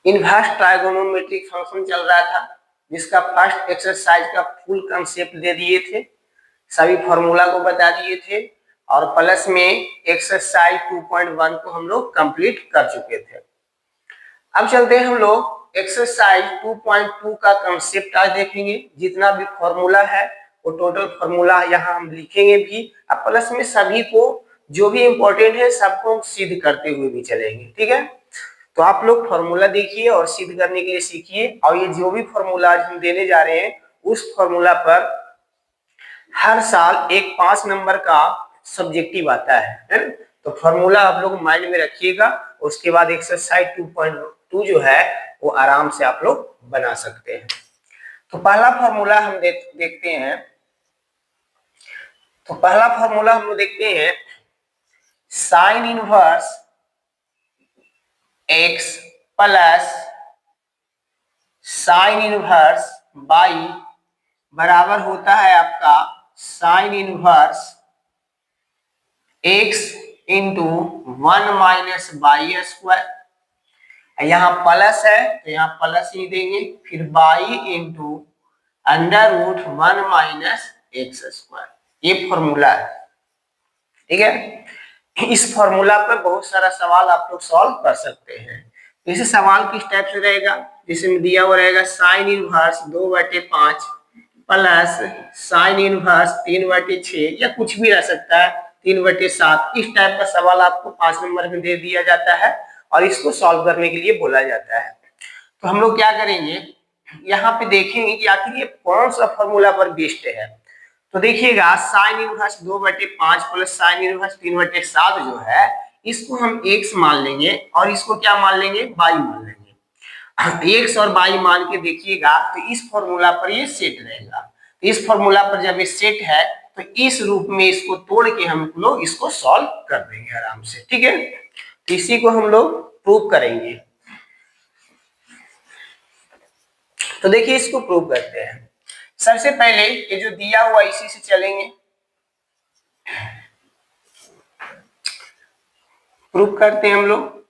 Inverse trigonometric function चल रहा था, जिसका फर्स्ट एक्सरसाइज का फुल कंसेप्ट दे दिए थे, सभी फॉर्मूला को बता दिए थे, और प्लस में एक्सरसाइज 2.1 को हम लोग कंप्लीट कर चुके थे। अब चलते हैं हम लोग एक्सरसाइज 2.2 का कंसेप्ट आज देखेंगे। जितना भी फॉर्मूला है वो टोटल फॉर्मूला यहाँ हम लिखेंगे भी, अब प्लस में सभी को जो भी इंपॉर्टेंट है सबको हम सिद्ध करते हुए भी चलेंगे। ठीक है, तो आप लोग फॉर्मूला देखिए और सिद्ध करने के लिए सीखिए। और ये जो भी फॉर्मूला आज हम देने जा रहे हैं उस फॉर्मूला पर हर साल एक 5 नंबर का सब्जेक्टिव आता है। तो फॉर्मूला आप लोग माइंड में रखिएगा, उसके बाद एक्सरसाइज 2.2 जो है वो आराम से आप लोग बना सकते हैं। तो पहला फॉर्मूला हम देखते हैं। तो पहला फॉर्मूला हम लोग देखते हैं, sine inverse x plus sine inverse y बराबर होता है आपका sine inverse x into 1 minus y square. यहाँ प्लस है तो यहाँ प्लस ही देंगे, फिर y into under root 1 minus x square. ये फॉर्मूला है। ठीक है, इस फॉर्मूला पर बहुत सारा सवाल आप लोग सॉल्व कर सकते हैं। जैसे सवाल किस टाइप से रहेगा, जिसमें दिया हुआ रहेगा sine inverse 2/5 plus sine inverse 3/6 या कुछ भी रह सकता है 3/7। इस टाइप का सवाल आपको 5 नंबर में दे दिया जाता है और इसको सॉल्व करने के लिए बोला जाता है। तो हम लोग क्या करेंगे, यहाँ पे देखेंगे कि आखिर ये कौन सा फॉर्मूला पर बेस्ड है। तो देखिएगा sine inverse 2/5 plus sine inverse 3/7 जो है इसको हम x मान लेंगे और इसको क्या मान लेंगे, y मान लेंगे। x और y मान के देखिएगा तो इस फॉर्मूला पर ये सेट रहेगा। तो इस फॉर्मूला पर जब ये सेट है तो इस रूप में इसको तोड़ के हम लोग इसको सॉल्व कर देंगे आराम से। ठीक है, तो इसी को हम लोग प्रूव करेंगे। तो देखिए इसको प्रूव करते हैं। सबसे पहले ये जो दिया हुआ इसी से चलेंगे, प्रूव करते हैं हम लोग।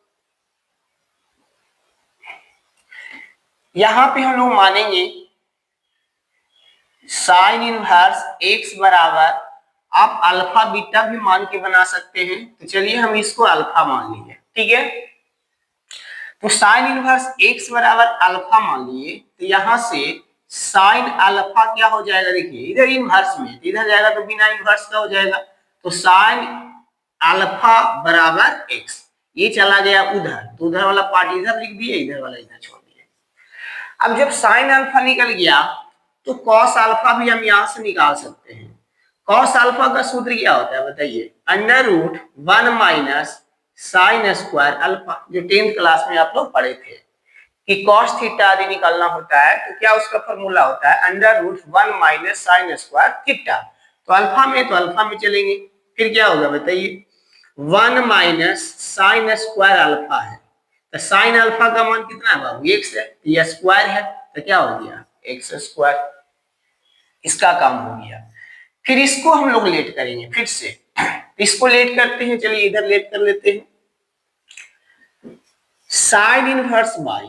यहां पे हम लोग मानेंगे साइन इनवर्स x बराबर, आप अल्फा बीटा भी मान के बना सकते हैं। तो चलिए हम इसको अल्फा मान लीजिए। ठीक है, तो साइन इनवर्स x बराबर अल्फा मान लिए, तो यहां से साइन अल्फा क्या हो जाएगा, देखिए इधर इनवर्स में तो इधर जाएगा तो बिना इनवर्स का हो जाएगा। तो साइन अल्फा बराबर x, ये चला गया उधर, तो उधर वाला पार्ट इधर लिख दिए, इधर वाला इधर छोड़ दिए। अब जब साइन अल्फा निकल गया तो कॉस अल्फा भी हम यहां से निकाल सकते हैं। कॉस अल्फा का सूत्र क्या होता है बताइए, under root 1 minus sine square alpha, जो 10th क्लास में आप लोग पढ़े थे कि कॉस थीटा यदि निकालना होता है तो क्या उसका फॉर्मूला होता है, under root 1 minus sine square theta. तो अल्फा में चलेंगे, फिर क्या होगा बताइए, 1 माइनस साइन स्क्वायर अल्फा है, तो साइन अल्फा का मान कितना है बाबू, x है, तो यह स्क्वायर है तो क्या हो गया x स्क्वायर, इसका काम हो गया। फिर इसको हम लोग लेट करेंगे, फिर से इसको लेट करते हैं, चलिए इधर लेट कर लेते हैं। Sine inverse y,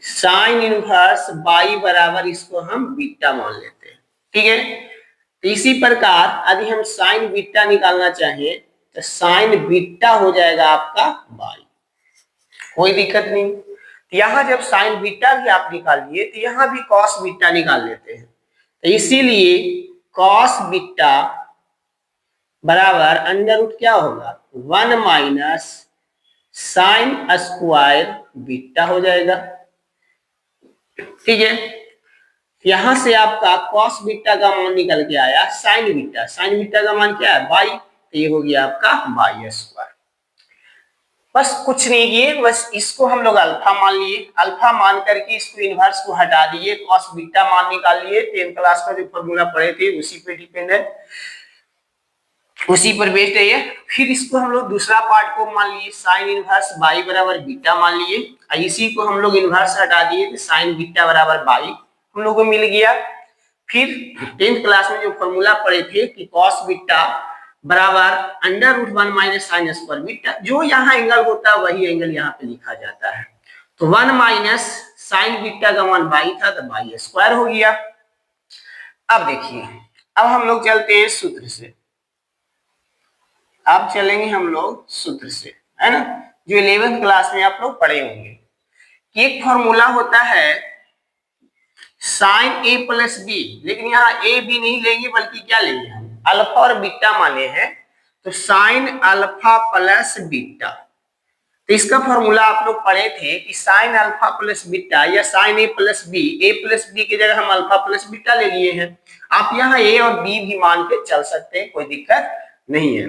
sign inverse y बराबर इसको हम बीटा मान लेते हैं। ठीक है, तो इसी प्रकार यदि हम साइन बीटा निकालना चाहें तो साइन बीटा हो जाएगा आपका y, कोई दिक्कत नहीं। तो यहां जब साइन बीटा भी आप निकालिए तो यहां भी कॉस बीटा निकाल लेते हैं। तो इसीलिए कॉस बीटा बराबर अंडर रूट क्या होगा 1 माइनस साइन स्क्वायर बीटा हो जाएगा। ठीक है, यहां से आपका कॉस बीटा का मान निकल के आया साइन बीटा का मान क्या है y, तो ये हो गया आपका y स्क्वायर। बस कुछ नहीं किए, बस इसको हम लोग अल्फा मान लिए, अल्फा मान करके इसको इनवर्स को हटा दिए, कॉस बीटा मान निकाल लिए। 10th क्लास का जो फॉर्मूला पढ़े थे उसी पे डिपेंड है, उसी पर बेस्ड है ये। फिर इसको हम लोग दूसरा पार्ट को मान लिए, साइन इनवर्स y बराबर बीटा मान लिए, इसी को हम लोग इनवर्स हटा दिए तो साइन बीटा बराबर y हम लोग को मिल गया। फिर 10th क्लास में जो फॉर्मूला पढ़े थे कि कॉस बीटा बराबर under root 1 minus sine square beta, जो यहाँ एंगल होता है वही एंगल यहाँ पे लिखा जाता है। तो 1 माइनस साइन बीटा का मान बाई था तो बाई स्क्वायर हो गया। अब देखिए, अब हम लोग चलते हैं सूत्र से। अब चलेंगे हम लोग सूत्र से, है ना, जो 11th क्लास में आप लोग पढ़े होंगे। एक फॉर्मूला होता है साइन ए प्लस बी, लेकिन यहाँ ए बी नहीं लेंगे बल्कि क्या लेंगे हम, अल्फा और बीटा माने हैं, तो साइन अल्फा प्लस बीटा। तो इसका फॉर्मूला आप लोग पढ़े थे कि साइन अल्फा प्लस बीटा या साइन ए प्लस बी की जगह हम अल्फा प्लस बीटा ले लिए हैं। आप यहाँ ए और बी भी मान के चल सकते हैं, कोई दिक्कत नहीं है।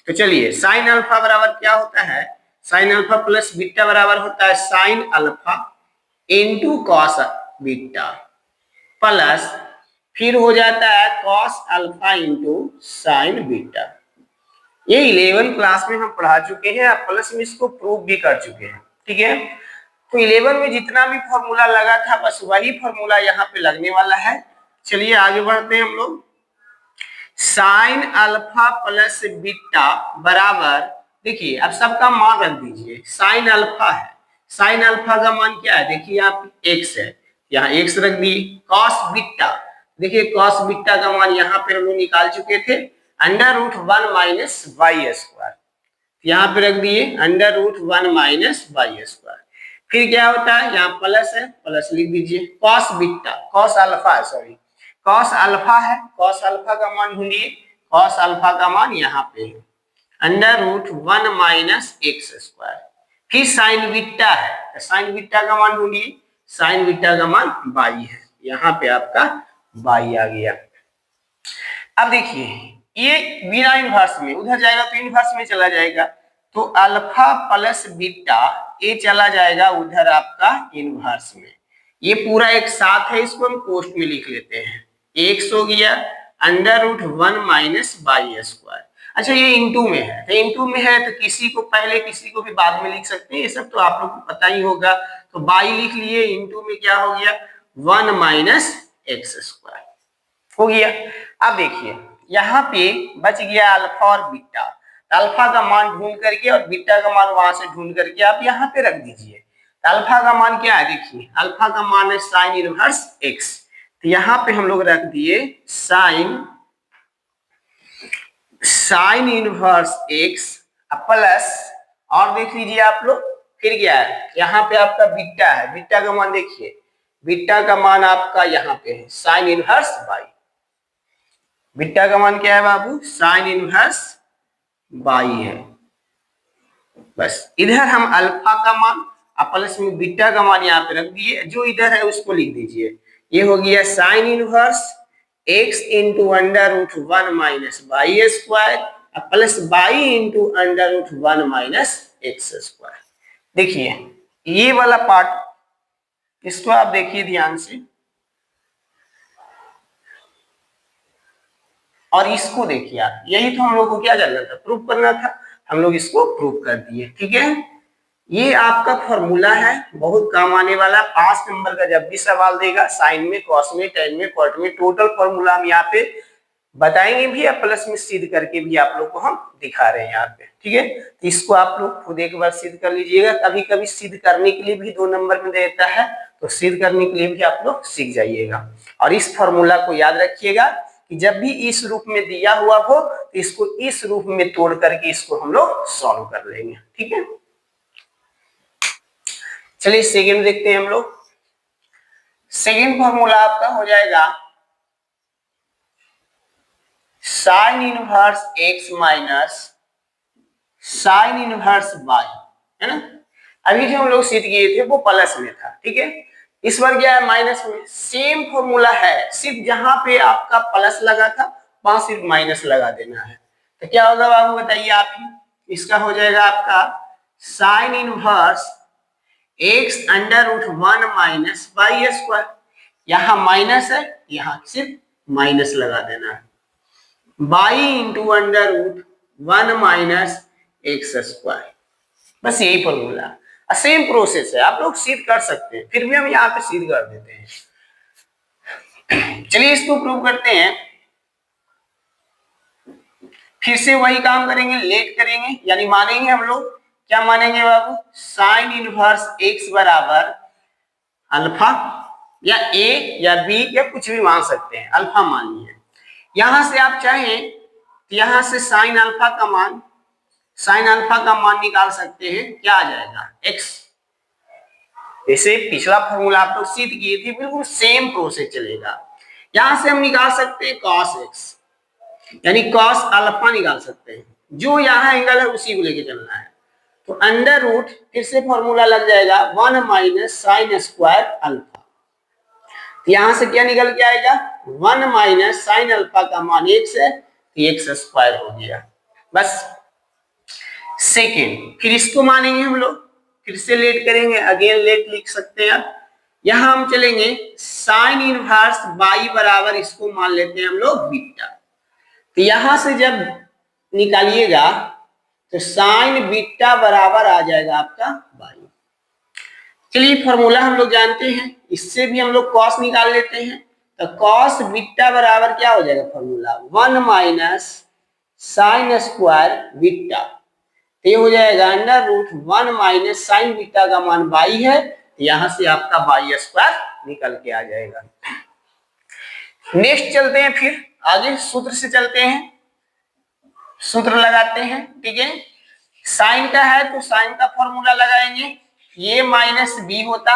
तो चलिए, साइन अल्फा बराबर क्या होता है, साइन अल्फा प्लस बीटा बराबर होता है sine alpha into cos beta plus फिर हो जाता है cos alpha into sine beta. ये 11 क्लास में हम पढ़ा चुके हैं, आप प्लस में इसको प्रूव भी कर चुके हैं, ठीक है। तो 11 में जितना भी फॉर्मूला लगा था बस वही फॉर्मूला यहाँ पे लगने वाला है। चलिए आगे बढ़ते हैं हम लोग। साइन अल्फा प्लस बीटा बराबर, देखिए अब सबका मान रख दीजिए। साइन अल्फा है, साइन अल्फा का मान क्या है, देखिए आप एक्स है, यहाँ एक्स रख दिए। कॉस बीटा, देखिए कॉस बीटा का मान यहाँ पे हम लोग निकाल चुके थे, under root 1 minus y square, यहाँ पे रख दिए under root 1 minus y square. फिर क्या होता है, यहाँ प्लस है, प्लस लिख दीजिए। Cos beta, cos alpha sorry cos alpha है, कॉस अल्फा का मान ढूंढिए, कॉस अल्फा का मान यहाँ पे है under root 1 minus x square. फिर साइन बीटा है, तो साइन बीटा का मान ढूंढिए, साइन बीटा का मान बाई है, यहाँ पे आपका बाई आ गया। अब देखिए ये बिना इनवर्स में उधर जाएगा तो इनवर्स में चला जाएगा, तो अल्फा प्लस बीटा ये चला जाएगा उधर आपका इनवर्स में। ये पूरा एक साथ है, इसको हम कोष्ट में लिख लेते हैं, एक्स हो गया under root 1 minus y square. अच्छा ये इंटू में है, तो इंटू में है तो किसी को पहले किसी को भी बाद में लिख सकते हैं, ये सब तो आप लोग को पता ही होगा। तो बाई लिख लिए, इंटू में क्या हो गया 1 माइनस एक्स स्क्वायर हो गया। अब देखिए यहाँ पे बच गया अल्फा और बीटा, अल्फा का मान ढूंढ करके और बीटा का मान वहां से ढूंढ करके आप यहाँ पे रख दीजिए। अल्फा का मान क्या है, देखिए अल्फा का मान है साइन इनवर्स एक्स, तो यहाँ पे हम लोग रख दिए साइन इनवर्स एक्स प्लस, और देख लीजिए आप लोग फिर क्या है, यहाँ पे आपका बीटा है, बीटा का मान देखिए, बीटा का मान आपका यहाँ पे है साइन इनवर्स बाई, बीटा का मान क्या है बाबू, साइन इनवर्स बाई है। बस इधर हम अल्फा का मान प्लस में बीटा का मान यहाँ पे रख दिए, जो इधर है उसको लिख दीजिए। ये हो गया sine inverse x into under root 1 minus y square plus y into under root 1 minus x square. देखिए ये वाला पार्ट इसको आप देखिए ध्यान से, और इसको देखिए आप, यही तो हम लोग को क्या करना था, प्रूफ करना था, हम लोग इसको प्रूफ कर दिए, ठीक है। ये आपका फॉर्मूला है, बहुत काम आने वाला, 5 नंबर का जब भी सवाल देगा साइन में, कॉस में, टेन में, कॉट में, टोटल फॉर्मूला हम यहाँ पे बताएंगे भी और प्लस में सिद्ध करके भी आप लोग को हम दिखा रहे हैं यहाँ पे, ठीक है। तो इसको आप लोग खुद एक बार सिद्ध कर लीजिएगा, कभी कभी सिद्ध करने के लिए भी 2 नंबर में देता है, तो सिद्ध करने के लिए भी आप लोग सीख जाइएगा। और इस फॉर्मूला को याद रखिएगा कि जब भी इस रूप में दिया हुआ हो तो इसको इस रूप में तोड़ करके इसको हम लोग सॉल्व कर लेंगे, ठीक है। चलिए सेकंड देखते हैं हम लोग। सेकंड फॉर्मूला आपका हो जाएगा sine inverse x minus sine inverse y, है ना। अभी जो हम लोग सिद्ध किए थे वो प्लस में था, ठीक है, इस बार क्या है माइनस में। सेम फॉर्मूला है, सिर्फ जहां पे आपका प्लस लगा था वहां सिर्फ माइनस लगा देना है। तो क्या होगा बाबू बताइए आप ही, इसका हो जाएगा आपका sine inverse x under root 1 minus y square, यहाँ माइनस है, यहाँ सिर्फ माइनस लगा देना है, y into under root 1 minus x square. बस यही फॉर्मूला, सेम प्रोसेस है, आप लोग सिद्ध कर सकते हैं, फिर भी हम यहाँ पे सिद्ध कर देते हैं। चलिए इसको प्रूव करते हैं, फिर से वही काम करेंगे, लेट करेंगे, यानी मानेंगे हम लोग क्या मानेंगे बाबू, साइन इनवर्स एक्स बराबर अल्फा, या ए या बी या कुछ भी मान सकते हैं, अल्फा मान लिया। यहां से आप चाहें तो यहां से साइन अल्फा का मान निकाल सकते हैं, क्या आ जाएगा एक्स। जैसे पिछला फॉर्मूला आप लोग सिद्ध किए थे, बिल्कुल सेम प्रोसेस चलेगा। यहां से हम निकाल सकते हैं कॉस एक्स, यानी कॉस अल्फा निकाल सकते हैं। जो यहाँ एंगल है उसी को लेके चलना है। तो अंडर रूट फिर से फॉर्मूला लग जाएगा 1 माइनस साइन स्क्वायर अल्फा। यहां से क्या निकल के आएगा, 1 माइनस साइन अल्फा का मान एक्स है, तो एक्स स्क्वायर हो गया। बस सेकेंड, फिर इसको मानेंगे हम लोग, फिर से लेट करेंगे, अगेन लेट लिख सकते हैं आप। यहां हम चलेंगे साइन इनवर्स बाई बराबर, इसको मान लेते हैं हम लोग बीटा। तो यहां से जब निकालिएगा तो साइन बीटा बराबर आ जाएगा आपका बाई। चलिए फॉर्मूला हम लोग जानते हैं, इससे भी हम लोग कॉस निकाल लेते हैं। तो कॉस बीटा बराबर क्या हो जाएगा formula, 1 minus sine square beta. ये हो जाएगा under root 1 minus sine beta का मान बाई है, तो यहां से आपका बाई स्क्वायर निकल के आ जाएगा। नेक्स्ट चलते हैं, फिर आगे सूत्र से चलते हैं, सूत्र लगाते हैं। ठीक है, साइन का है तो साइन का फॉर्मूला लगाएंगे, ए माइनस बी होता,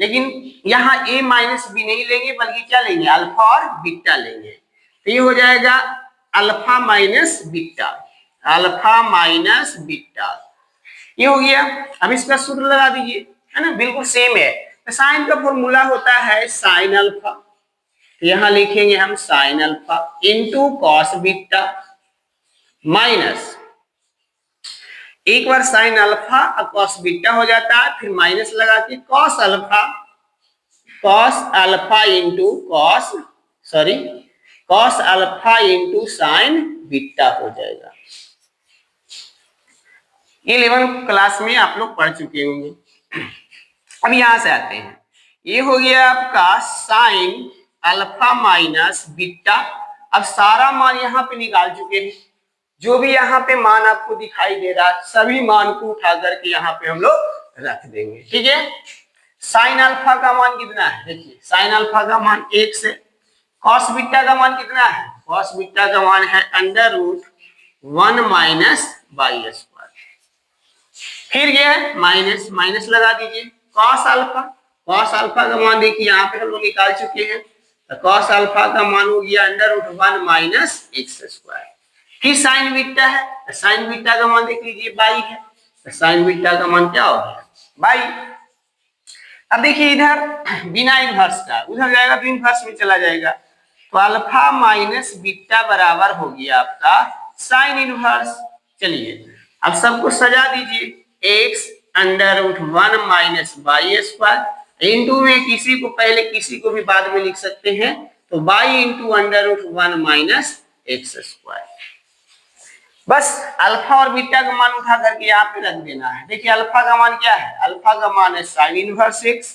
लेकिन यहाँ ए माइनस बी नहीं लेंगे, बल्कि क्या लेंगे, अल्फा और बीटा लेंगे। तो ये हो जाएगा alpha minus beta, alpha minus beta, ये हो गया। अब इसका सूत्र लगा दीजिए, है ना, बिल्कुल सेम है। तो साइन का फॉर्मूला होता है साइन अल्फा, तो यहां लिखेंगे हम sine alpha into cos beta, minus एक बार साइन अल्फा और कॉस बीटा हो जाता है, फिर माइनस लगा के cos alpha into cos alpha into sine beta हो जाएगा। ये 11th क्लास में आप लोग पढ़ चुके होंगे। अब यहां से आते हैं, ये हो गया आपका साइन अल्फा माइनस बीटा। अब सारा मान यहाँ पे निकाल चुके हैं, जो भी यहाँ पे मान आपको दिखाई दे रहा है, सभी मान को उठा करके यहाँ पे हम लोग रख देंगे। ठीक है, साइन अल्फा का मान कितना है, देखिए साइन अल्फा का मान 1 से, कॉस बीटा का मान कितना है, कॉस बीटा का मान है under root 1 minus y square. फिर गया माइनस, माइनस लगा दीजिए, कॉस अल्फा का मान देखिए यहाँ पे हम लोग निकाल चुके हैं, तो कॉस अल्फा का मान हो गया under root 1 minus x square. फिर साइन बीटा है, तो साइन बीटा का मान देख लीजिए बाई है, तो साइन बीटा का मान क्या हो गया बाई। अब देखिए इधर बिना इनवर्स का, उधर जाएगा तो इनवर्स में चला जाएगा, तो अल्फा माइनस बीटा बराबर हो गया आपका साइन इनवर्स। चलिए अब सबको सजा दीजिए, x under root 1 minus y square, into में किसी को पहले किसी को भी बाद में लिख सकते हैं, तो y into under root 1 minus x square. बस अल्फा और बीटा का मान उठा करके यहाँ पे रख देना है। देखिए अल्फा का मान क्या है, अल्फा का मान है साइन इनवर्स एक्स,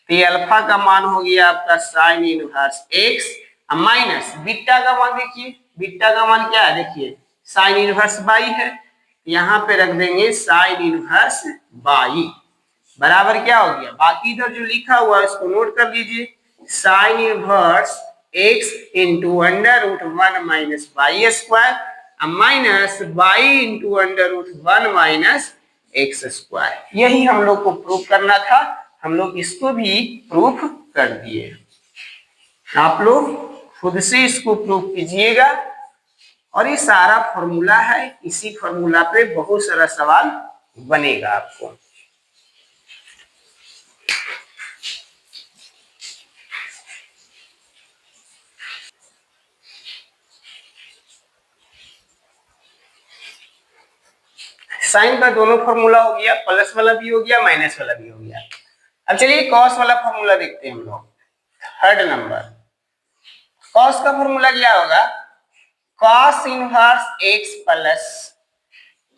तो ये अल्फा का मान हो गया आपका sine inverse x, minus beta का मान, देखिए बीटा का मान क्या है, देखिए साइन इनवर्स बाई है, यहाँ पे रख देंगे साइन इनवर्स बाई, बराबर क्या हो गया, बाकी इधर जो लिखा हुआ है उसको नोट कर लीजिए, sine inverse x into under root 1 minus y square, minus y into under root 1 minus x square. यही हम लोग को प्रूफ करना था, हम लोग इसको भी प्रूफ कर दिए। आप लोग खुद से इसको प्रूफ कीजिएगा, और ये सारा फॉर्मूला है, इसी फॉर्मूला पे बहुत सारा सवाल बनेगा आपको। साइन का दोनों फॉर्मूला हो गया, प्लस वाला भी हो गया, माइनस वाला भी हो गया। अब चलिए कॉस वाला फॉर्मूला देखते हैं हम लोग। थर्ड नंबर, कॉस का फॉर्मूला क्या होगा, cos inverse x plus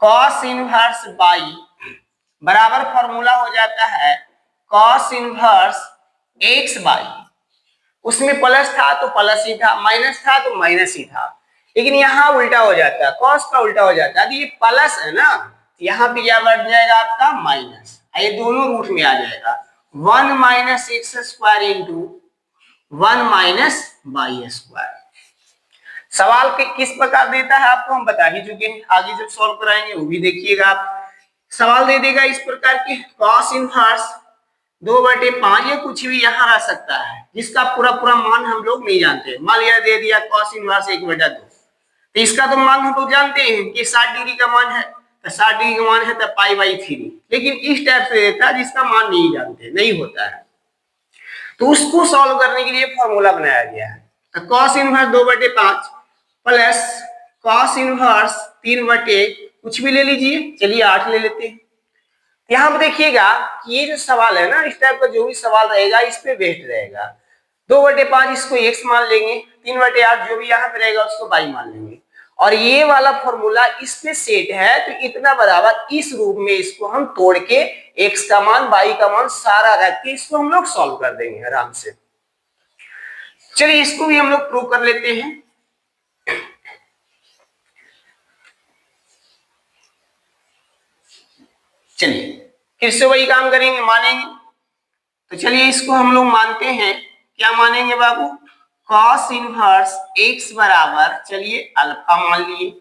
cos inverse y बराबर फॉर्मूला हो जाता है कॉस इनवर्स एक्स बाई। उसमें प्लस था तो प्लस ही था, माइनस था तो माइनस ही था, लेकिन यहाँ उल्टा हो जाता है, कॉस का उल्टा हो जाता है। ये प्लस है ना, यहाँ पे क्या बढ़ जाएगा आपका माइनस, ये दोनों रूट में आ जाएगा 1 minus x square into 1 minus y square. सवाल के किस प्रकार देता है आपको हम बता ही चुके हैं, आगे जब सॉल्व कराएंगे वो भी देखिएगा आप। सवाल दे देगा इस प्रकार के cos इनवर्स 2/5 या कुछ भी यहाँ रह सकता है जिसका पूरा पूरा मान हम लोग नहीं जानते। मान लिया दे दिया cos इनवर्स 1/2, तो इसका तो मान हम लोग जानते हैं कि 60 डिग्री का मान है, तो 60 डिग्री का मान है तो π/3। लेकिन इस टाइप से देता है जिसका मान नहीं जानते, नहीं होता है, तो उसको सॉल्व करने के लिए फॉर्मूला बनाया गया है। तो cos inverse 2/5 plus cos inverse 3/, कुछ भी ले लीजिए, चलिए 8 ले लेते हैं। यहाँ पर देखिएगा कि ये जो सवाल है ना, इस टाइप का जो भी सवाल रहेगा इस पे बेस्ड रहेगा। 2/5 इसको x मान लेंगे, 3/8 जो भी यहाँ पे रहेगा उसको y मान लेंगे, और ये वाला फॉर्मूला इस पे सेट है, तो इतना बराबर इस रूप में इसको हम तोड़ के x का मान y का मान सारा रख के इसको हम लोग सॉल्व कर देंगे आराम से। चलिए इसको भी हम लोग प्रूव कर लेते हैं। चलिए फिर से वही काम करेंगे, मानेंगे। तो चलिए इसको हम लोग मानते हैं, क्या मानेंगे बाबू, cos इनवर्स x बराबर, चलिए अल्फा मान लिए।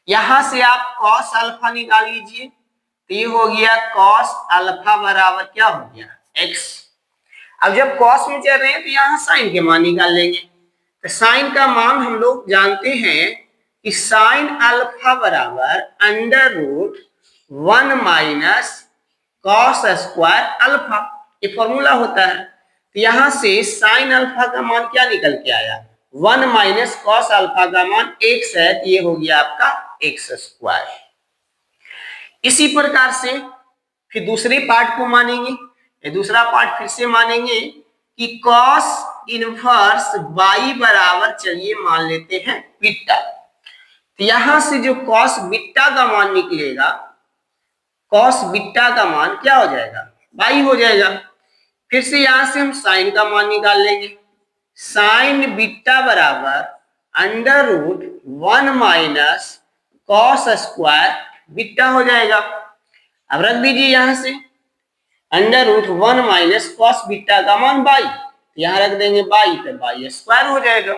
यहां से आप cos अल्फा निकाल लीजिए, तो ये हो गया cos अल्फा बराबर क्या हो गया x। अब जब cos में चल रहे हैं तो यहाँ साइन के मान निकाल लेंगे। तो साइन का मान हम लोग जानते हैं कि साइन अल्फा बराबर √1 माइनस cos स्क्वायर अल्फा, ये फॉर्मूला होता है। तो यहां से साइन अल्फा का मान क्या निकल के आया, 1 माइनस cos अल्फा का मान x है, तो ये हो गया आपका x स्क्वायर। इसी प्रकार से फिर दूसरे पार्ट को मानेंगे, ये दूसरा पार्ट फिर से मानेंगे कि cos इनवर्स y बराबर, चलिए मान लेते हैं बीटा। तो यहां से जो cos बीटा का मान निकलेगा, cos बीटा का मान क्या हो जाएगा, y हो जाएगा। फिर से यहां से हम साइन का मान निकाल लेंगे, साइन बीटा बराबर √1 माइनस cos स्क्वायर बीटा हो जाएगा। अब रख दीजिए यहां से √1 माइनस cos बीटा का मान y, यहां रख देंगे y, तो y स्क्वायर हो जाएगा।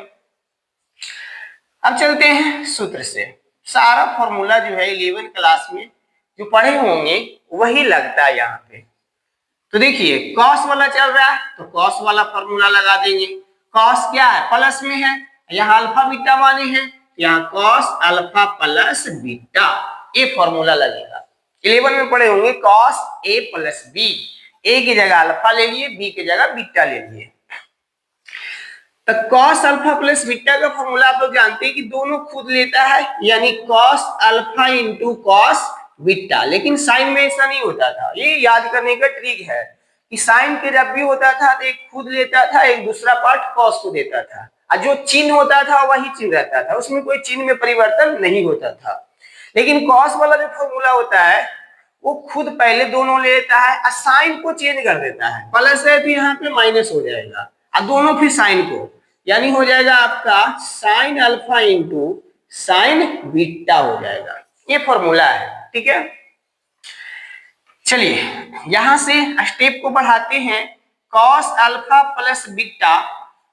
अब चलते हैं सूत्र से, सारा फॉर्मूला जो है 11 क्लास में जो पढ़े होंगे वही लगता है यहाँ पे। तो देखिए cos वाला चल रहा है तो cos वाला फॉर्मूला लगा देंगे। cos क्या है, प्लस में है, यहाँ अल्फा बीटा माने हैं, यहाँ cos अल्फा प्लस बीटा, ये फॉर्मूला लगेगा। 11 में पढ़े होंगे cos a plus b, a की जगह अल्फा ले लिए, b की जगह बीटा ले लिए। तो cos अल्फा प्लस बीटा का फॉर्मूला आप लोग जानते हैं कि दोनों खुद लेता है, यानी cos alpha into cos beta. लेकिन साइन में ऐसा नहीं होता था, ये याद करने का ट्रिक है कि साइन के जब भी होता था तो एक खुद लेता था, एक दूसरा पार्ट cos को देता था, और जो चिन्ह होता था वही चिन्ह रहता था, उसमें कोई चिन्ह में परिवर्तन नहीं होता था। लेकिन cos वाला जो फॉर्मूला होता है वो खुद पहले दोनों लेता है और साइन को चेंज कर देता है, प्लस है तो यहाँ पे माइनस हो जाएगा, और दोनों फिर साइन को, यानी हो जाएगा आपका sine alpha into sine beta हो जाएगा। ये फॉर्मूला है, ठीक है। चलिए यहां से स्टेप को बढ़ाते हैं, cos अल्फा प्लस बीटा।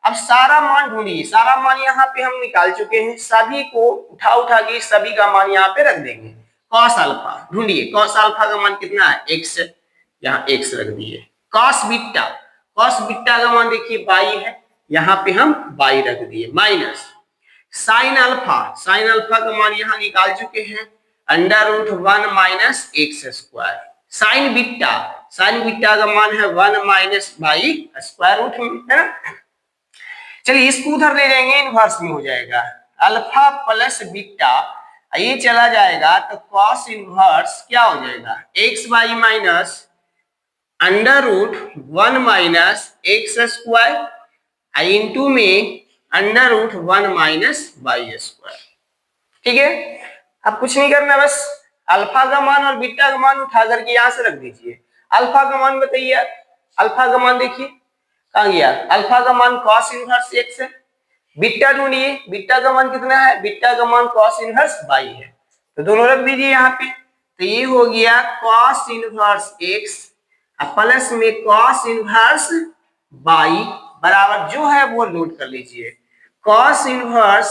अब सारा मान ढूंढिए, सारा मान यहाँ पे हम निकाल चुके हैं, सभी को उठा उठा के सभी का मान यहाँ पे रख देंगे। cos अल्फा ढूंढिए, cos अल्फा का मान कितना है, x, यहाँ x रख दिए। cos बीटा का मान देखिए y है, यहाँ पे हम y रख दिए, माइनस साइन अल्फा का मान यहाँ निकाल चुके हैं, √1 minus x square. Sine beta का मान है 1 माइनस y स्क्वायर रूट में, है ना। चलिए इसको उधर ले जाएंगे, इनवर्स में हो जाएगा, अल्फा प्लस बीटा, ये चला जाएगा तो cos इनवर्स क्या हो जाएगा, xy minus √1 minus x square into में √1 माइनस y स्क्वायर। ठीक है, अब कुछ नहीं करना, बस अल्फा का मान और बीटा का मान उठा करके यहां से रख दीजिए। अल्फा का मान बताइए, अल्फा का मान देखिए कहां गया, अल्फा का मान cos इनवर्स x है। बीटा ढूंढिए, बीटा का मान कितना है, बीटा का मान cos इनवर्स y है, तो दोनों रख दीजिए यहाँ पे। तो ये हो गया कॉस इनवर्स एक्स प्लस में कॉस इनवर्स बाई बराबर जो है वो नोट कर लीजिए, cos inverse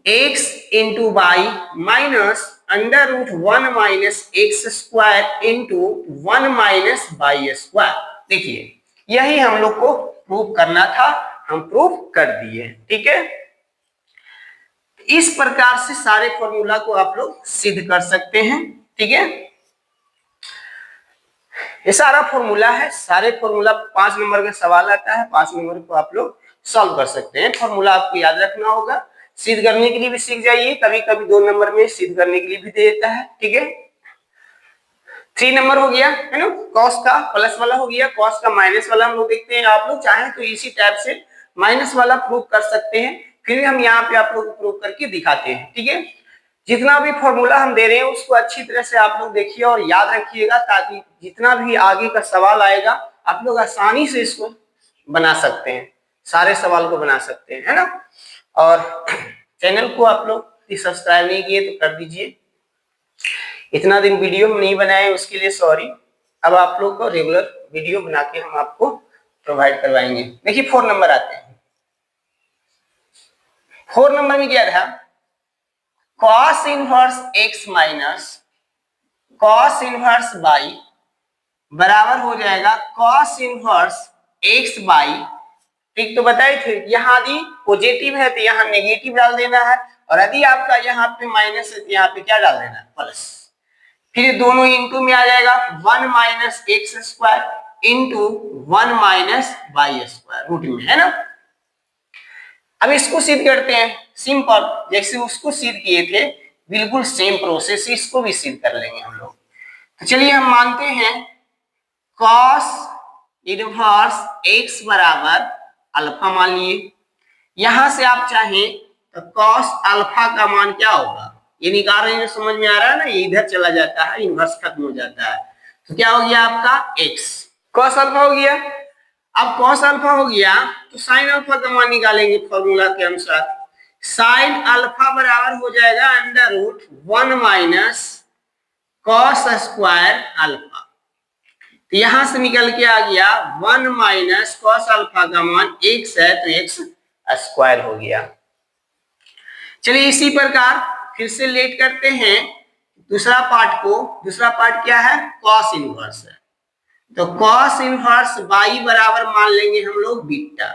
x into y minus under root 1 minus x square into 1 minus y square. देखिए यही हम लोग को प्रूव करना था, हम प्रूव कर दिए। ठीक है, इस प्रकार से सारे फॉर्मूला को आप लोग सिद्ध कर सकते हैं। ठीक है, ये सारा फॉर्मूला है, सारे फॉर्मूला 5 नंबर का सवाल आता है, 5 नंबर को आप लोग सॉल्व कर सकते हैं। फॉर्मूला आपको याद रखना होगा, सिद्ध करने के लिए भी सीख जाइए, कभी कभी 2 नंबर में सिद्ध करने के लिए भी दे देता है। ठीक है, 3 नंबर हो गया है ना, कॉस का प्लस वाला हो गया, कॉस का माइनस वाला हम लोग देखते हैं। आप लोग चाहें तो इसी टाइप से माइनस वाला प्रूव कर सकते हैं, फिर हम यहाँ पे आप लोग को प्रूव करके दिखाते हैं। ठीक है, जितना भी फॉर्मूला हम दे रहे हैं उसको अच्छी तरह से आप लोग देखिए और याद रखिएगा, ताकि जितना भी आगे का सवाल आएगा आप लोग आसानी से इसको बना सकते हैं, सारे सवाल को बना सकते हैं, है ना। और चैनल को आप लोग सब्सक्राइब नहीं किए तो कर दीजिए, इतना दिन वीडियो हम नहीं बनाए उसके लिए सॉरी। अब आप लोग को रेगुलर वीडियो बना के हम आपको प्रोवाइड करवाएंगे। देखिए 4 नंबर आते हैं, 4 नंबर में क्या था, cos inverse x minus cos inverse y बराबर हो जाएगा कॉस इनवर्स एक्स बाई। ठीक, तो बताए थे यहाँ यदि पॉजिटिव है तो यहाँ नेगेटिव डाल देना है, और यदि आपका यहाँ पे माइनस है तो यहाँ पे क्या डाल देना है, प्लस। फिर दोनों इंटू में आ जाएगा 1 minus x square into 1 minus y square root में, है ना। अब इसको सिद्ध करते हैं, सिंपल, जैसे उसको सिद्ध किए थे बिल्कुल सेम प्रोसेस इसको भी सिद्ध कर लेंगे हम लोग। तो चलिए हम मानते हैं कॉस इनवर्स एक्स बराबर अल्फा मान लिए। यहां से आप चाहें तो कॉस अल्फा का मान क्या होगा, ये निकाल रहे हैं, समझ में आ रहा है ना, ये इधर चला जाता है, इनवर्स खत्म हो जाता है, तो क्या हो गया आपका एक्स, कॉस अल्फा हो गया। अब कॉस अल्फा हो गया तो साइन अल्फा का मान निकालेंगे फॉर्मूला के अनुसार, साइन अल्फा बराबर हो जाएगा under root 1 minus cos square alpha. तो यहां से निकल के आ गया 1 माइनस कॉस अल्फा का मान x है तो x स्क्वायर हो गया। चलिए इसी प्रकार फिर से लेट करते हैं दूसरा पार्ट को। दूसरा पार्ट क्या है, कॉस इनवर्स है, तो कॉस इनवर्स बाई बराबर मान लेंगे हम लोग बीटा।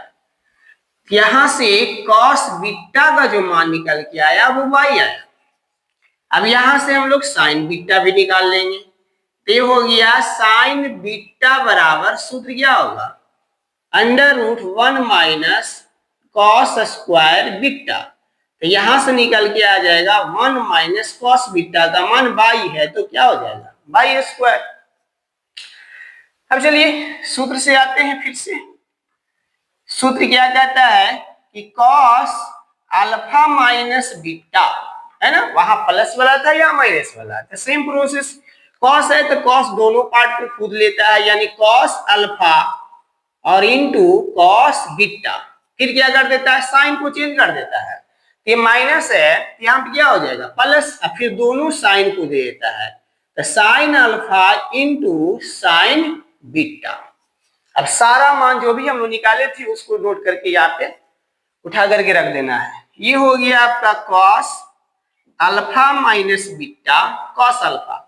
यहां से कॉस बीटा का जो मान निकल के आया वो बाई आया। अब यहां से हम लोग साइन बीटा भी निकाल लेंगे, तो हो गया साइन बीटा बराबर सूत्र क्या होगा, under root 1 minus cos square beta. तो यहां से निकल के आ जाएगा 1 माइनस कॉस बीटा का मान बाई है तो क्या हो जाएगा, बाई स्क्वायर। अब चलिए सूत्र से आते हैं फिर से। सूत्र क्या कहता है कि कॉस अल्फा माइनस बीटा, है ना, वहां प्लस वाला था या माइनस वाला था, सेम प्रोसेस। कॉस है तो कॉस दोनों पार्ट को खुद लेता है, यानी कॉस अल्फा और इनटू कॉस बीटा, फिर क्या कर देता है, साइन को चेंज कर देता है। ये माइनस है, यहाँ पे क्या हो जाएगा प्लस, और फिर दोनों साइन को दे देता है, तो sine alpha into sine beta. अब सारा मान जो भी हम लोग निकाले थे उसको नोट करके यहाँ पे उठा करके रख देना है। ये हो गया आपका cos alpha minus beta cos alpha.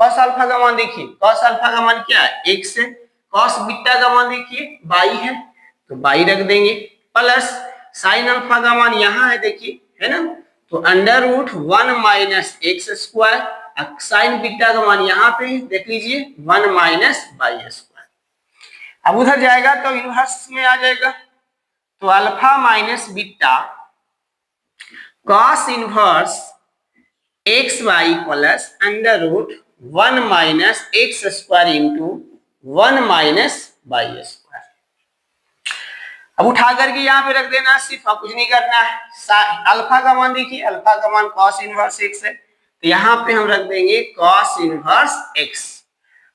Cos alpha का मान देखिए, कॉस अल्फा का मान क्या है, एक से, कॉस बीटा का मान देखिए बाई है तो बाई रख देंगे, प्लस साइन अल्फा का मान यहाँ है देखिए, है ना, तो under root 1 minus x square, sine beta का मान यहाँ पे देख लीजिए 1 माइनस बाई स्क्वायर। अब उधर जाएगा तो इनवर्स में आ जाएगा, तो alpha minus beta cos inverse x y plus under root 1 minus x square into 1 minus y square. अब उठा करके यहाँ पे रख देना, सिर्फ आप कुछ नहीं करना है। अल्फा का मान देखिए, अल्फा का मान कॉस इनवर्स एक्स है, तो यहाँ पे हम रख देंगे कॉस इनवर्स एक्स।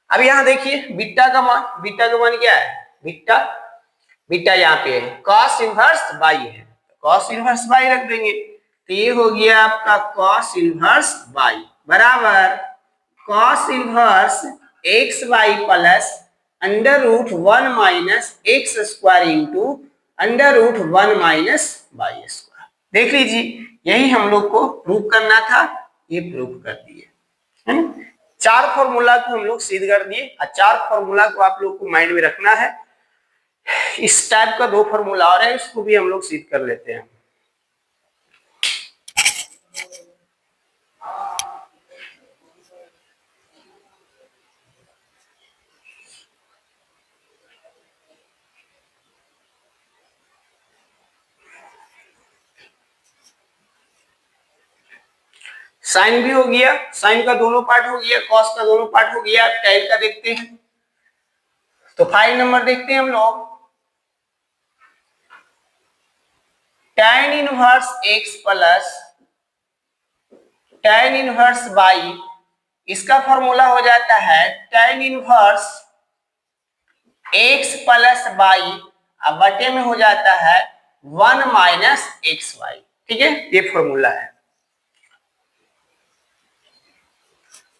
अब यहाँ देखिए बीटा का मान, बीटा का मान क्या है, बीटा, बीटा यहाँ पे है, कॉस इनवर्स बाई है, कॉस इनवर्स बाई रख देंगे, तो ये हो गया आपका कॉस इनवर्स बाई बराबर cos inverse x y plus under root 1 minus x square into under root 1 minus y square. देख लीजिए, यही हम लोग को प्रूव करना था, ये प्रूव कर दिए, है ना। 4 फॉर्मूला को हम लोग सिद्ध कर दिए और 4 फॉर्मूला को आप लोग को माइंड में रखना है। इस टाइप का 2 फॉर्मूला और है, इसको भी हम लोग सिद्ध कर लेते हैं। साइन भी हो गया, साइन का दोनों पार्ट हो गया, कॉस का दोनों पार्ट हो गया, टैन का देखते हैं। तो 5 नंबर देखते हैं हम लोग। tan inverse x plus tan inverse y, इसका फॉर्मूला हो जाता है tan inverse x plus y, अब बटे में हो जाता है 1 माइनस एक्स वाई। ठीक है, ये फॉर्मूला है।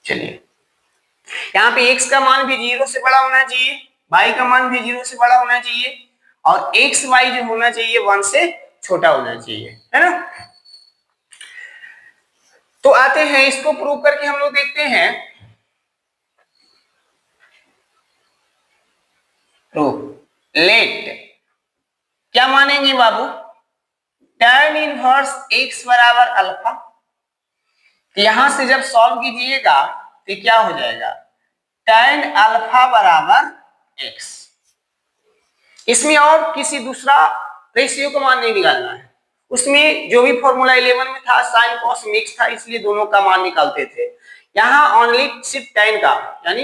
चलिए, यहाँ पे x का मान भी 0 से बड़ा होना चाहिए, y का मान भी 0 से बड़ा होना चाहिए और x y जो होना चाहिए 1 से छोटा होना चाहिए, है ना। तो आते हैं, इसको प्रूव करके हम लोग देखते हैं। प्रूफ लेट क्या मानेंगे बाबू, tan इनवर्स x बराबर अल्फा। यहां से जब सॉल्व कीजिएगा तो क्या हो जाएगा, tan अल्फा बराबर x। इसमें और किसी दूसरा रेशियो का मान नहीं निकालना है, उसमें जो भी फॉर्मूला 11 में था साइन कॉस मिक्स था, इसलिए दोनों का मान निकालते थे। यहाँ ओनली सिर्फ tan का, यानी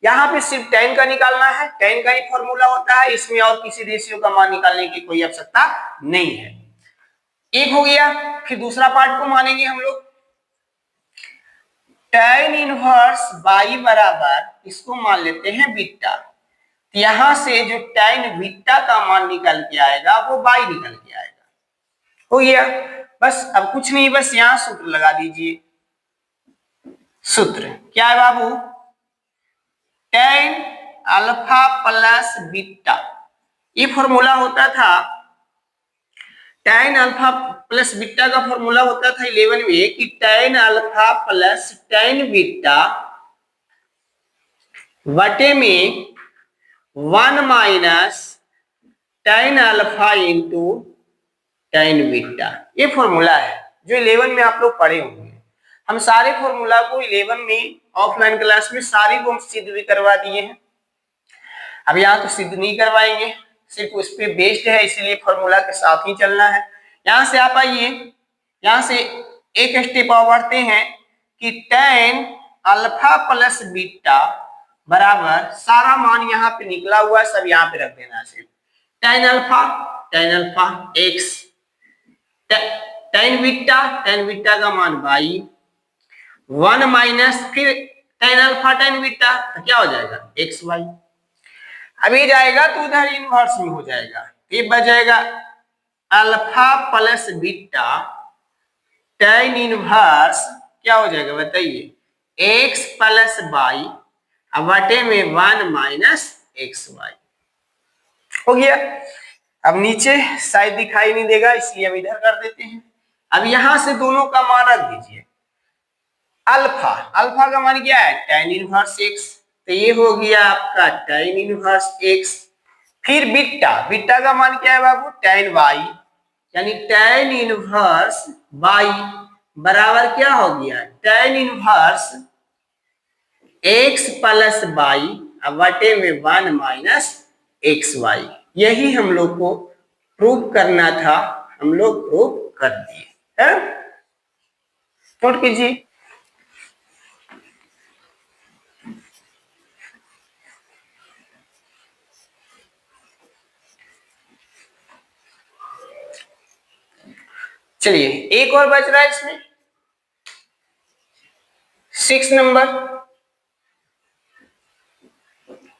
यहाँ पे सिर्फ tan का निकालना है, tan का ही फॉर्मूला होता है, इसमें और किसी रेशियो का मान निकालने की कोई आवश्यकता नहीं है। एक हो गया, फिर दूसरा पार्ट को मानेंगे हम लोग। tan इनवर्स y बराबर, इसको मान लेते हैं बीटा। यहां से जो tan बीटा का मान निकल के आएगा वो y निकल के आएगा। हो गया, बस अब कुछ नहीं, बस यहां सूत्र लगा दीजिए। सूत्र क्या है बाबू, tan अल्फा प्लस बीटा, ये फॉर्मूला होता था। tan अल्फा प्लस बीटा का फॉर्मूला होता था 11 में कि tan alpha plus tan beta बटे में 1 minus tan alpha into tan beta. ये फॉर्मूला है जो 11 में आप लोग पढ़े होंगे। हम सारे फॉर्मूला को 11 में ऑफलाइन क्लास में सारी को हम सिद्ध भी करवा दिए हैं। अब यहाँ तो सिद्ध नहीं करवाएंगे, सिर्फ उस पर बेस्ड है, इसलिए फॉर्मूला के साथ ही चलना है। यहाँ से आप आइए, यहाँ से एक स्टेप और बढ़ते हैं कि tan अल्फा प्लस बीटा बराबर, सारा मान यहाँ पे निकला हुआ है, सब यहाँ पे रख देना है। सिर्फ tan alpha x, tan beta का मान y, 1 माइनस फिर tan अल्फा tan बीटा, क्या हो जाएगा एक्स वाई। अब ये जाएगा तो उधर इनवर्स में हो जाएगा, ये बच जाएगा alpha plus beta tan inverse, क्या हो जाएगा बताइए, x प्लस वाई, अब बटे में 1 माइनस एक्स वाई। हो गया। अब नीचे शायद दिखाई नहीं देगा, इसलिए हम इधर कर देते हैं। अब यहां से दोनों का मान रख दीजिए। अल्फा का मान क्या है, tan इनवर्स x, तो ये हो गया आपका tan इनवर्स x। फिर बीटा का मान क्या है बाबू, tan y, यानी tan इनवर्स y बराबर क्या हो गया, tan inverse x plus y, अब बटे में 1 माइनस एक्स वाई। यही हम लोग को प्रूव करना था, हम लोग प्रूव कर दिए है। नोट कीजिए। चलिए, एक और बच रहा है इसमें, 6 number.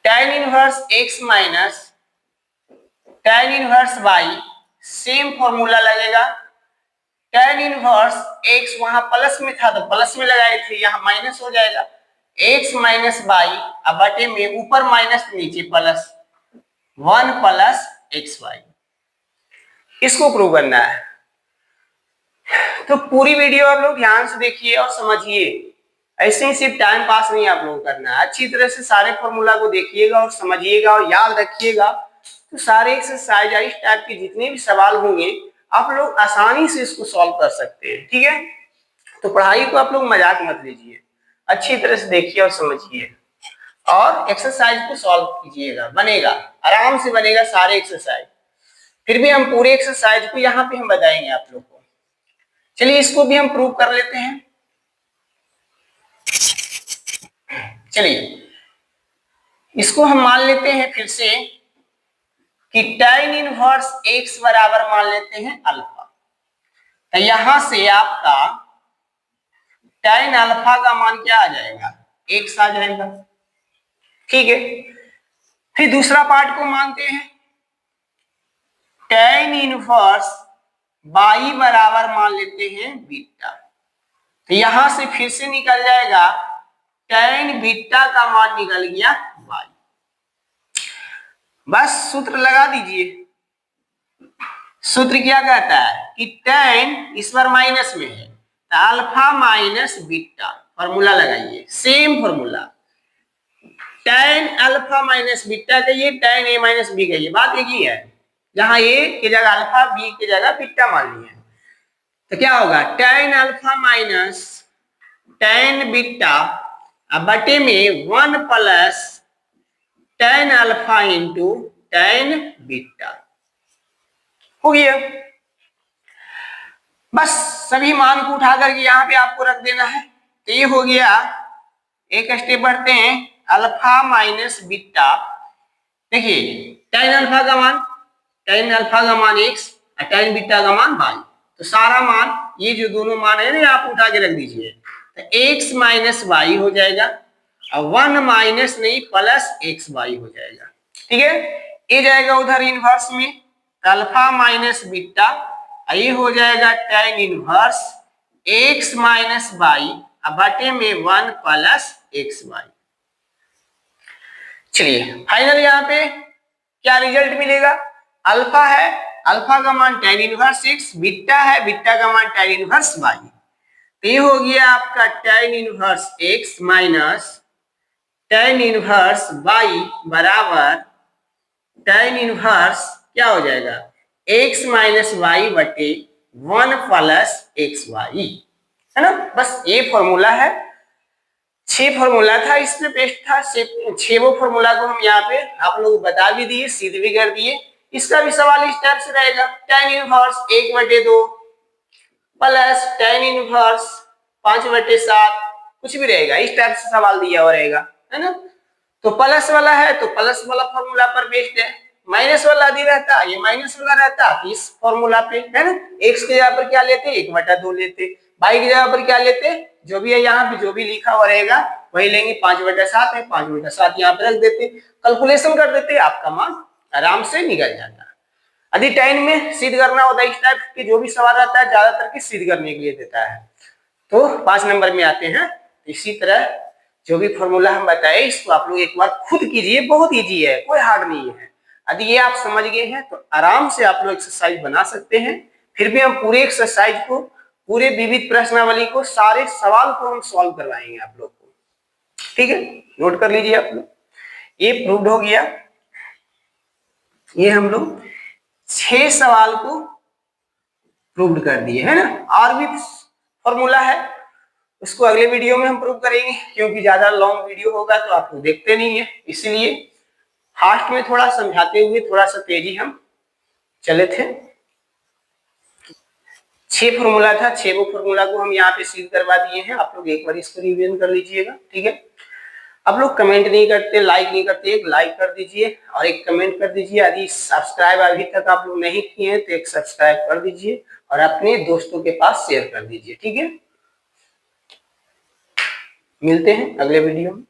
tan inverse x minus tan inverse y, same formula लगेगा। tan इनवर्स x वहां प्लस में था तो प्लस में लगाए थे, यहां माइनस हो जाएगा। x माइनस वाई अब बटे में ऊपर माइनस नीचे प्लस 1 प्लस एक्स वाई, इसको प्रूव करना है। तो पूरी वीडियो आप लोग ध्यान से देखिए और समझिए, ऐसे ही सिर्फ टाइम पास नहीं आप लोगों को करना है, अच्छी तरह से सारे फॉर्मूला को देखिएगा और समझिएगा और याद रखिएगा। तो सारे एक्सरसाइज इस टाइप के जितने भी सवाल होंगे आप लोग आसानी से इसको सॉल्व कर सकते हैं, ठीक है। तो पढ़ाई को आप लोग मजाक मत लीजिए, अच्छी तरह से देखिए और समझिए और एक्सरसाइज को सॉल्व कीजिएगा, बनेगा, आराम से बनेगा सारे एक्सरसाइज। फिर भी हम पूरे एक्सरसाइज को यहाँ पे हम बताएंगे आप लोग को। चलिए इसको भी हम प्रूव कर लेते हैं। चलिए इसको हम मान लेते हैं फिर से कि tan इनवर्स x बराबर मान लेते हैं अल्फा। तो यहां से आपका tan अल्फा का मान क्या आ जाएगा, x आ जाएगा, ठीक है। फिर दूसरा पार्ट को मानते हैं, tan इनवर्स y बराबर मान लेते हैं बीटा। तो यहां से फिर से निकल जाएगा tan बीटा का मान निकल गया y। बस सूत्र लगा दीजिए। सूत्र क्या कहता है कि tan इस बार माइनस में है तो अल्फा माइनस बीटा, फॉर्मूला लगाइए, same formula. tan alpha minus beta कहिए, tan a माइनस बी कहिए, बात एक ही है। जहां a की जगह अल्फा, b की जगह बीटा मान लिया तो क्या होगा tan alpha minus tan beta अब बटे में 1 plus tan alpha into tan beta हो गया। बस सभी मान को उठा करके यहाँ पे आपको रख देना है। तो ये हो गया, एक स्टेप बढ़ते हैं, अल्फा माइनस बीटा। देखिए tan अल्फा का मान x और tan बीटा का मान y। तो सारा मान ये जो दोनों मान है ना आप उठा के रख दीजिए, तो x माइनस वाई हो जाएगा और 1 माइनस नहीं प्लस एक्स वाई हो जाएगा, ठीक है। ये जाएगा उधर इनवर्स में, अल्फा माइनस बीटा, ये हो जाएगा tan inverse x minus y अब बटे में 1 प्लस एक्स वाई। चलिए फाइनल यहाँ पे क्या रिजल्ट मिलेगा, अल्फा है, अल्फा का मान tan इनवर्स x, बीटा है, बीटा का मान tan इनवर्स y। तो ये हो गया आपका tan inverse x minus tan inverse y बराबर tan इनवर्स क्या हो जाएगा x माइनस वाई बटे 1 प्लस एक्स वाई, है ना। बस ये फॉर्मूला है, 6 फॉर्मूला था, इसमें बेस्ट था 6 वो फॉर्मूला को हम यहाँ पे आप लोग बता भी दिए, सिद्ध भी कर दिए। इसका भी सवाल इस टाइप से रहेगा, tan inverse 1/2 plus tan inverse 5/7 कुछ भी रहेगा, इस टाइप से सवाल दिया हुआ रहेगा, है ना। तो प्लस वाला है तो प्लस वाला फॉर्मूला पर बेस्ड है, माइनस वाला यदि रहता ये माइनस वाला रहता तो इस फॉर्मूला पे, है ना। x की जगह पर क्या लेते 1/2 लेते, y की जगह पर क्या लेते, जो भी है यहाँ पे जो भी लिखा हुआ रहेगा वही लेंगे, 5/7 है, 5/7 यहाँ पे रख देते, कैलकुलेशन कर देते, आपका मान आराम से निकल जाता। यदि tan में सिद्ध करना होता है, इस टाइप के जो भी सवाल रहता है ज्यादातर के सिद्ध करने के लिए देता है, तो 5 नंबर में आते हैं। इसी तरह जो भी फॉर्मूला हम बताए इसको आप लोग एक बार खुद कीजिए, बहुत इजी है, कोई हार्ड नहीं है। यदि ये आप समझ गए हैं तो आराम से आप लोग एक्सरसाइज बना सकते हैं। फिर भी हम पूरे एक्सरसाइज को, पूरे विविध प्रश्नावली को, सारे सवाल को हम सॉल्व करवाएंगे आप लोग को, ठीक है। नोट कर लीजिए आप लोग, ये प्रूव्ड हो गया। ये हम लोग 6 सवाल को प्रूव्ड कर दिए, है ना। और भी फॉर्मूला है, उसको अगले वीडियो में हम प्रूव करेंगे, क्योंकि ज्यादा लॉन्ग वीडियो होगा तो आप लोग देखते नहीं है, इसलिए फास्ट में थोड़ा समझाते हुए थोड़ा सा तेजी हम चले थे। 6 फॉर्मूला था, 6 वो फॉर्मूला को हम यहाँ पे सिद्ध करवा दिए हैं। आप लोग एक बार इसको रिवीजन कर लीजिएगा, ठीक है। आप लोग कमेंट नहीं करते, लाइक नहीं करते, एक लाइक कर दीजिए और एक कमेंट कर दीजिए। यदि सब्सक्राइब अभी तक आप लोग नहीं किए हैं तो एक सब्सक्राइब कर दीजिए और अपने दोस्तों के पास शेयर कर दीजिए, ठीक है। मिलते हैं अगले वीडियो में।